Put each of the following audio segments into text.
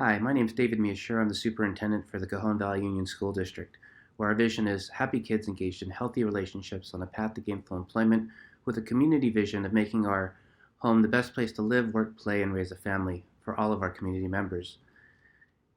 Hi, my name is David Miyashiro. I'm the superintendent for the Cajon Valley Union School District, where our vision is happy kids engaged in healthy relationships on a path to gainful employment with a community vision of making our home the best place to live, work, play, and raise a family for all of our community members.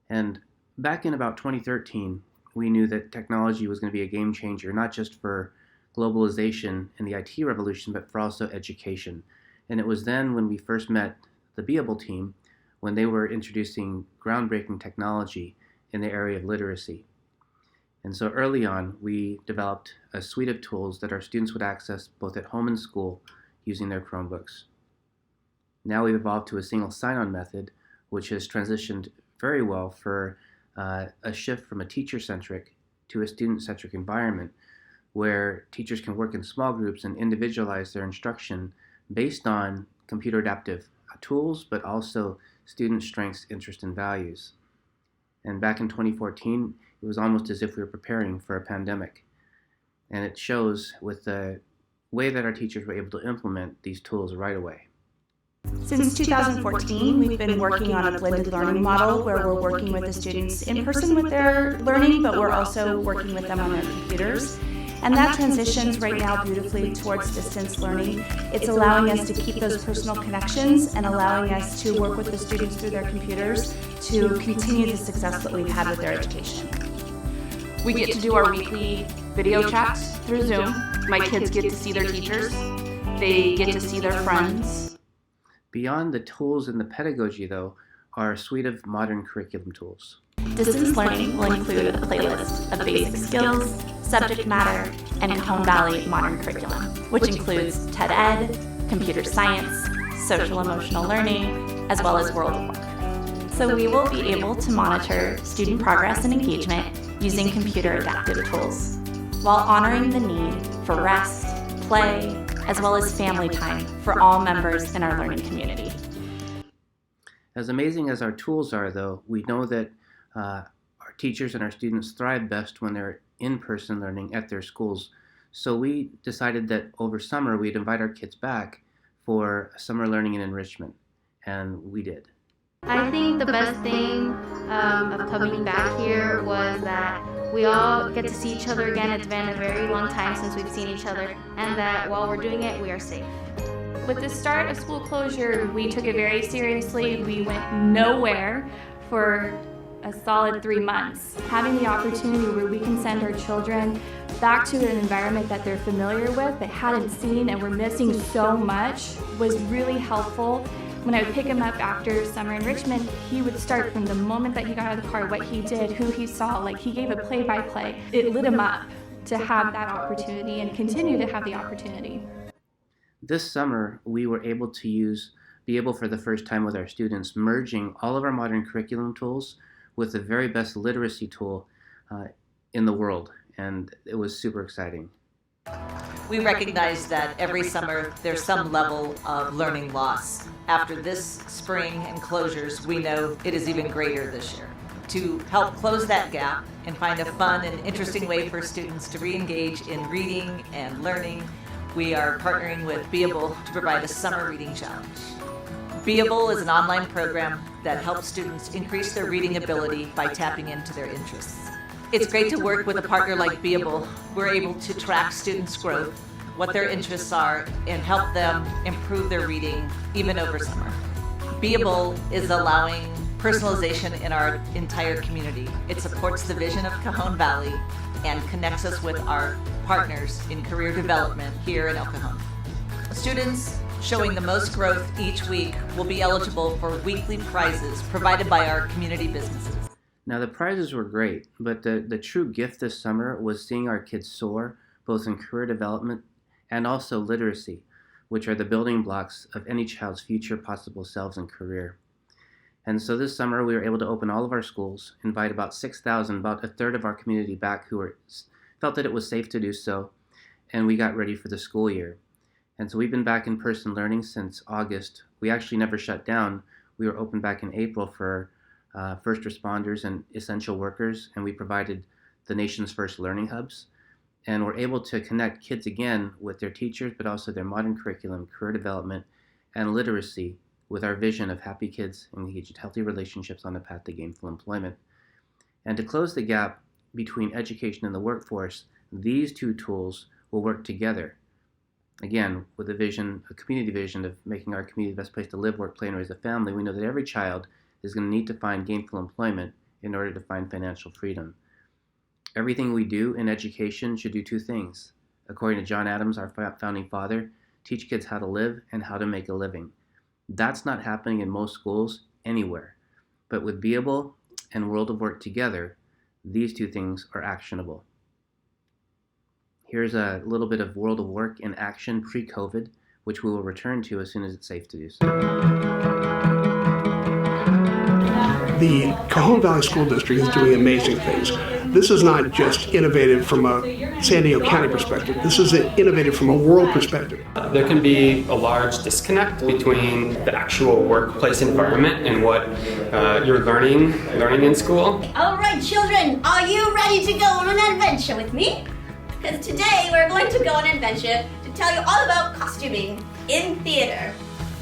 And back in about 2013, we knew that technology was going to be a game changer, not just for globalization and the IT revolution, but for also education. And it was then when we first met the Beable team when they were introducing groundbreaking technology in the area of literacy. And so early on, we developed a suite of tools that our students would access both at home and school using their Chromebooks. Now we've evolved to a single sign-on method, which has transitioned very well for a shift from a teacher-centric to a student-centric environment where teachers can work in small groups and individualize their instruction based on computer adaptive tools, but also student strengths, interests, and values. And back in 2014, it was almost as if we were preparing for a pandemic. And it shows with the way that our teachers were able to implement these tools right away. Since 2014, we've been working on a blended learning model where we're working with the students in person with their learning, but we're also working with them on their computers. And that transitions right now beautifully towards distance learning. It's allowing us to keep those personal connections and allowing us to work with the students through their computers to continue the success that we've had with their education. We get to do our weekly video chats through Zoom. My kids get to see their teachers. They get to see their friends. Beyond the tools and the pedagogy, though, are a suite of modern curriculum tools. Distance learning will include a playlist of basic skills, subject matter, and Cajon Valley modern curriculum, which includes TED Ed, computer science, social emotional learning, as well as world of work. So we will be able to monitor student progress and engagement using computer adaptive tools, while honoring the need for rest, play, as well as family time for all members in our learning community. As amazing as our tools are, though, we know that our teachers and our students thrive best when they're in-person learning at their schools. So we decided that over summer we'd invite our kids back for summer learning and enrichment, and we did. I think the best thing of coming back here was that we all get to see each other again. It's been a very long time since we've seen each other, and that while we're doing it, we are safe. With the start of school closure, we took it very seriously. We went nowhere for a solid 3 months. Having the opportunity where we can send our children back to an environment that they're familiar with, but hadn't seen and were missing so much, was really helpful. When I would pick him up after summer enrichment, he would start from the moment that he got out of the car, what he did, who he saw, like he gave a play-by-play. It lit him up to have that opportunity and continue to have the opportunity. This summer, we were able to use Beable for the first time with our students, merging all of our modern curriculum tools with the very best literacy tool in the world, and it was super exciting. We recognize that every summer there's some level of learning loss. After this spring and closures, we know it is even greater this year. To help close that gap and find a fun and interesting way for students to re-engage in reading and learning, we are partnering with Beable to provide a summer reading challenge. Beable is an online program that helps students increase their reading ability by tapping into their interests. It's great to work with a partner like Beable. We're able to track students' growth, what their interests are, and help them improve their reading even over summer. Beable is allowing personalization in our entire community. It supports the vision of Cajon Valley and connects us with our partners in career development here in El Cajon. Students showing the most growth each week will be eligible for weekly prizes provided by our community businesses. Now the prizes were great, but the true gift this summer was seeing our kids soar, both in career development and also literacy, which are the building blocks of any child's future possible selves and career. And so this summer we were able to open all of our schools, invite about 6,000, about a third of our community back who felt that it was safe to do so, and we got ready for the school year. And so we've been back in person learning since August. We actually never shut down. We were open back in April for first responders and essential workers, and we provided the nation's first learning hubs. And we're able to connect kids again with their teachers, but also their modern curriculum, career development, and literacy with our vision of happy kids engaged in healthy relationships on the path to gainful employment. And to close the gap between education and the workforce, these two tools will work together. Again, with a community vision of making our community the best place to live, work, play, and raise a family, we know that every child is going to need to find gainful employment in order to find financial freedom. Everything we do in education should do two things. According to John Adams, our founding father, teach kids how to live and how to make a living. That's not happening in most schools anywhere. But with Beable and World of Work together, these two things are actionable. Here's a little bit of World of Work in action pre-COVID, which we will return to as soon as it's safe to do so. The Cajon Valley School District is doing amazing things. This is not just innovative from a San Diego County perspective. This is innovative from a world perspective. There can be a large disconnect between the actual workplace environment and what you're learning in school. All right, children, are you ready to go on an adventure with me? Because today we're going to go on an adventure to tell you all about costuming in theater.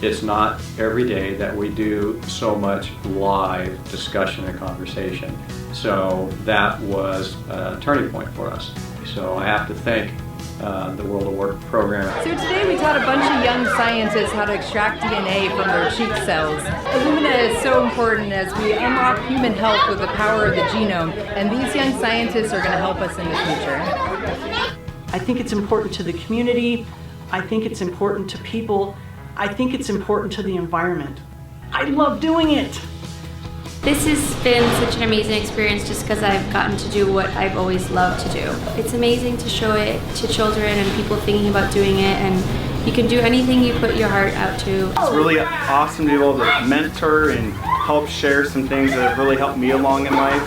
It's not every day that we do so much live discussion and conversation. So that was a turning point for us. So I have to thank the World of Work program. So today we taught a bunch of young scientists how to extract DNA from their cheek cells. Illumina is so important as we unlock human health with the power of the genome, and these young scientists are going to help us in the future. I think it's important to the community. I think it's important to people. I think it's important to the environment. I love doing it. This has been such an amazing experience just because I've gotten to do what I've always loved to do. It's amazing to show it to children and people thinking about doing it, and you can do anything you put your heart out to. It's really awesome to be able to mentor and help share some things that have really helped me along in life.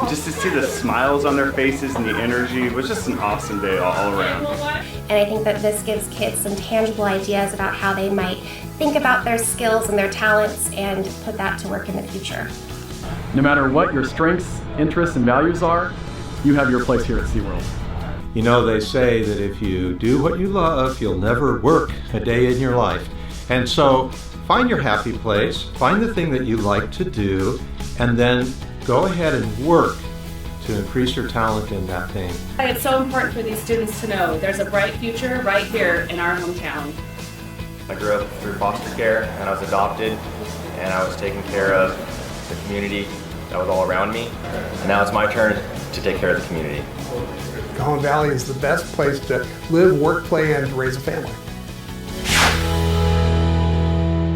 Just to see the smiles on their faces and the energy was just an awesome day all around. And I think that this gives kids some tangible ideas about how they might think about their skills and their talents and put that to work in the future. No matter what your strengths, interests, and values are, you have your place here at SeaWorld. You know, they say that if you do what you love, you'll never work a day in your life. And so find your happy place, find the thing that you like to do, and then go ahead and work to increase your talent in that thing. It's so important for these students to know there's a bright future right here in our hometown. I grew up through foster care, and I was adopted, and I was taking care of the community that was all around me, and now it's my turn to take care of the community. Cajon Valley is the best place to live, work, play, and raise a family.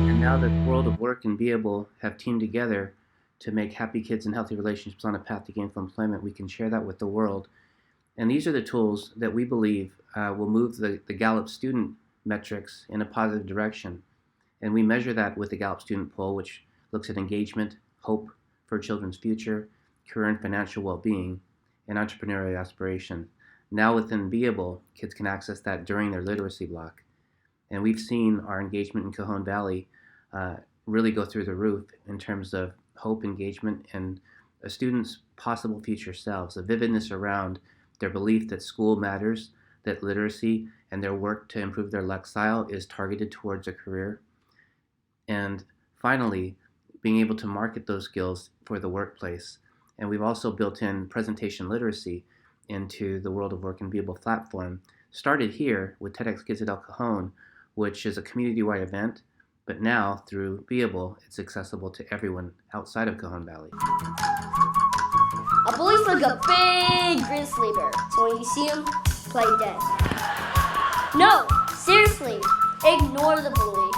And now that World of Work and Beable have teamed together to make happy kids and healthy relationships on a path to gainful employment, we can share that with the world. And these are the tools that we believe will move the Gallup student metrics in a positive direction. And we measure that with the Gallup Student Poll, which looks at engagement, hope for children's future, career and financial well-being, and entrepreneurial aspiration. Now within Beable, kids can access that during their literacy block. And we've seen our engagement in Cajon Valley really go through the roof in terms of hope, engagement, and a student's possible future selves, a vividness around their belief that school matters, that literacy and their work to improve their lifestyle is targeted towards a career. And finally, being able to market those skills for the workplace. And we've also built in presentation literacy into the World of Work and Beable platform. Started here with TEDx Kids at El Cajon, which is a community-wide event, but now through Beable, it's accessible to everyone outside of Cajon Valley. A bully's like a big grizzly bear, so when you see him, play dead. No, seriously, ignore the bully.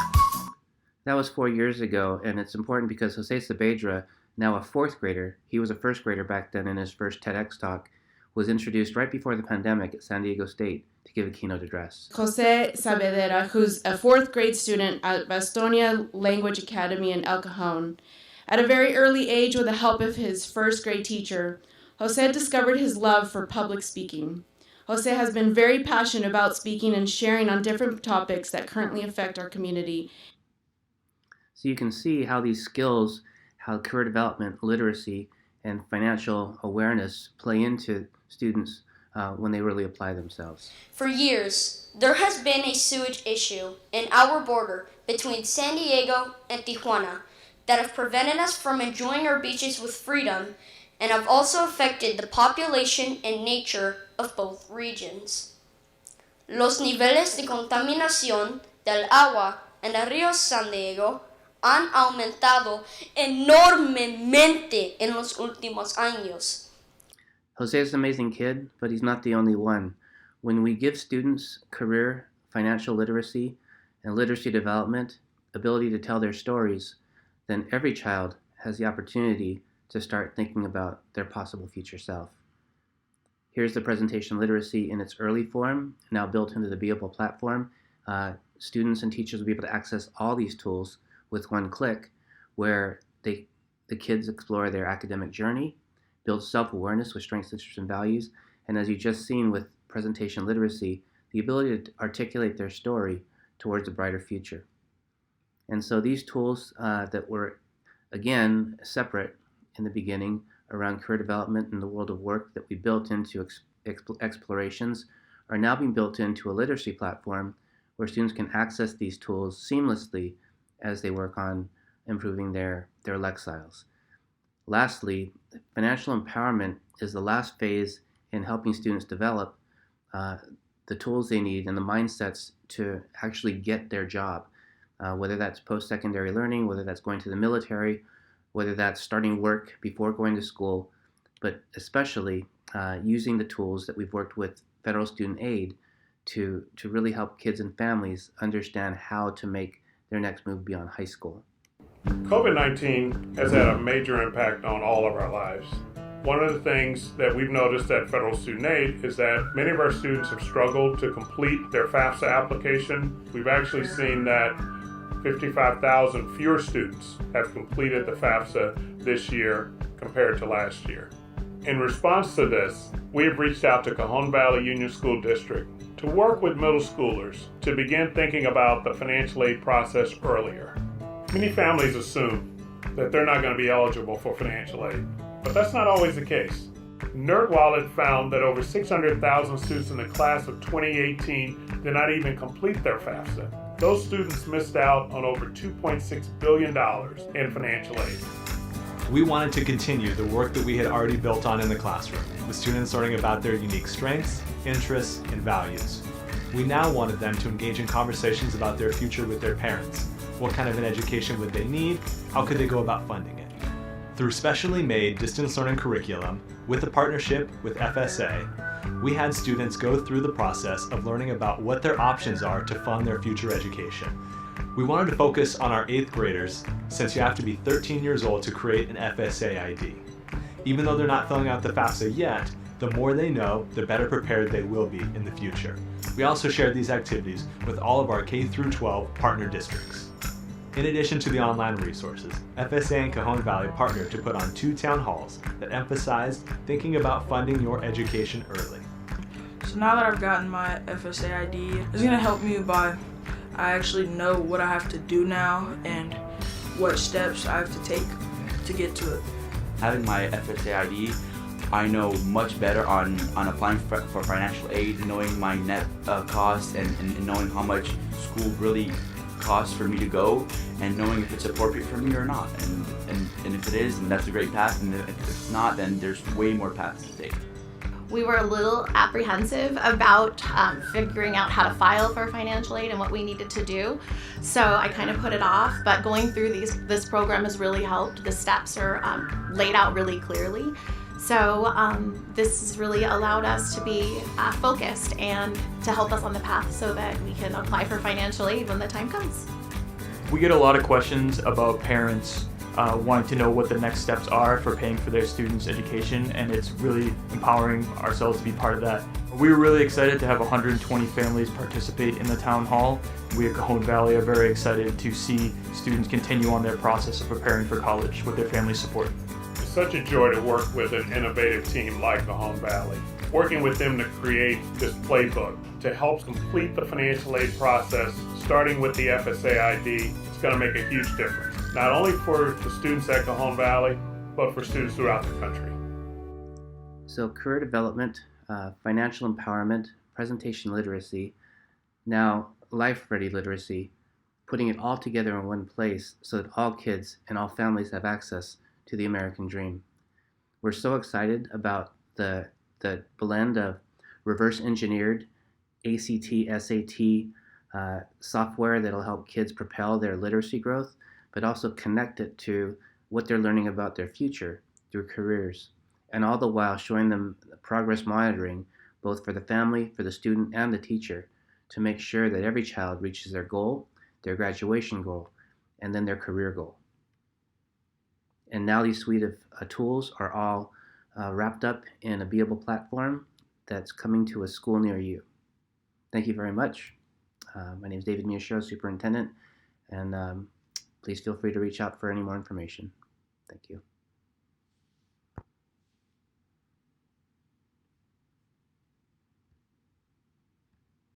That was 4 years ago, and it's important because Jose Saavedra, now a fourth grader, he was a first grader back then in his first TEDx talk, was introduced right before the pandemic at San Diego State to give a keynote address. Jose Saavedra, who's a fourth grade student at Bastonia Language Academy in El Cajon. At a very early age, with the help of his first grade teacher, Jose discovered his love for public speaking. Jose has been very passionate about speaking and sharing on different topics that currently affect our community. So you can see how these skills, how career development, literacy, and financial awareness play into students' when they really apply themselves. For years, there has been a sewage issue in our border between San Diego and Tijuana that have prevented us from enjoying our beaches with freedom and have also affected the population and nature of both regions. Los niveles de contaminación del agua en el río San Diego han aumentado enormemente en los últimos años. Jose is an amazing kid, but he's not the only one. When we give students career, financial literacy, and literacy development, ability to tell their stories, then every child has the opportunity to start thinking about their possible future self. Here's the presentation literacy in its early form, now built into the Beable platform. Students and teachers will be able to access all these tools with one click, where the kids explore their academic journey, build self-awareness with strengths, interests, and values, and as you just seen with presentation literacy, the ability to articulate their story towards a brighter future. And so these tools that were, again, separate in the beginning around career development in the world of work that we built into explorations are now being built into a literacy platform where students can access these tools seamlessly as they work on improving their lexicons. Lastly, financial empowerment is the last phase in helping students develop the tools they need and the mindsets to actually get their job, whether that's post-secondary learning, whether that's going to the military, whether that's starting work before going to school, but especially using the tools that we've worked with federal student aid to really help kids and families understand how to make their next move beyond high school. COVID-19 has had a major impact on all of our lives. One of the things that we've noticed at Federal Student Aid is that many of our students have struggled to complete their FAFSA application. We've actually seen that 55,000 fewer students have completed the FAFSA this year compared to last year. In response to this, we have reached out to Cajon Valley Union School District to work with middle schoolers to begin thinking about the financial aid process earlier. Many families assume that they're not going to be eligible for financial aid, but that's not always the case. NerdWallet found that over 600,000 students in the class of 2018 did not even complete their FAFSA. Those students missed out on over $2.6 billion in financial aid. We wanted to continue the work that we had already built on in the classroom, with students learning about their unique strengths, interests, and values. We now wanted them to engage in conversations about their future with their parents. What kind of an education would they need? How could they go about funding it? Through specially made distance learning curriculum, with a partnership with FSA, we had students go through the process of learning about what their options are to fund their future education. We wanted to focus on our 8th graders, since you have to be 13 years old to create an FSA ID. Even though they're not filling out the FAFSA yet, the more they know, the better prepared they will be in the future. We also shared these activities with all of our K-12 partner districts. In addition to the online resources, FSA and Cajon Valley partnered to put on 2 town halls that emphasized thinking about funding your education early. So now that I've gotten my FSA ID, it's going to help me by I actually know what I have to do now and what steps I have to take to get to it. Having my FSA ID, I know much better on applying for financial aid, knowing my net costs and knowing how much school really costs for me to go, and knowing if it's appropriate for me or not. And if it is, then that's a great path, and if it's not, then there's way more paths to take. We were a little apprehensive about figuring out how to file for financial aid and what we needed to do. So I kind of put it off, but going through this program has really helped. The steps are laid out really clearly. So this has really allowed us to be focused and to help us on the path so that we can apply for financial aid when the time comes. We get a lot of questions about parents wanting to know what the next steps are for paying for their students' education, and it's really empowering ourselves to be part of that. We were really excited to have 120 families participate in the town hall. We at Cajon Valley are very excited to see students continue on their process of preparing for college with their family support. It's such a joy to work with an innovative team like Cajon Valley. Working with them to create this playbook to help complete the financial aid process, starting with the FSA ID, it's going to make a huge difference. Not only for the students at Cajon Valley, but for students throughout the country. So career development financial empowerment, presentation literacy, now life-ready literacy, putting it all together in one place so that all kids and all families have access to the American dream. We're so excited about the blend of reverse engineered ACT, SAT software that'll help kids propel their literacy growth, but also connect it to what they're learning about their future through careers, and all the while showing them progress monitoring both for the family, for the student, and the teacher to make sure that every child reaches their goal, their graduation goal, and then their career goal. And now these suite of tools are all wrapped up in a Beable platform that's coming to a school near you. Thank you very much. My name is David Miyashiro, Superintendent, and please feel free to reach out for any more information. Thank you.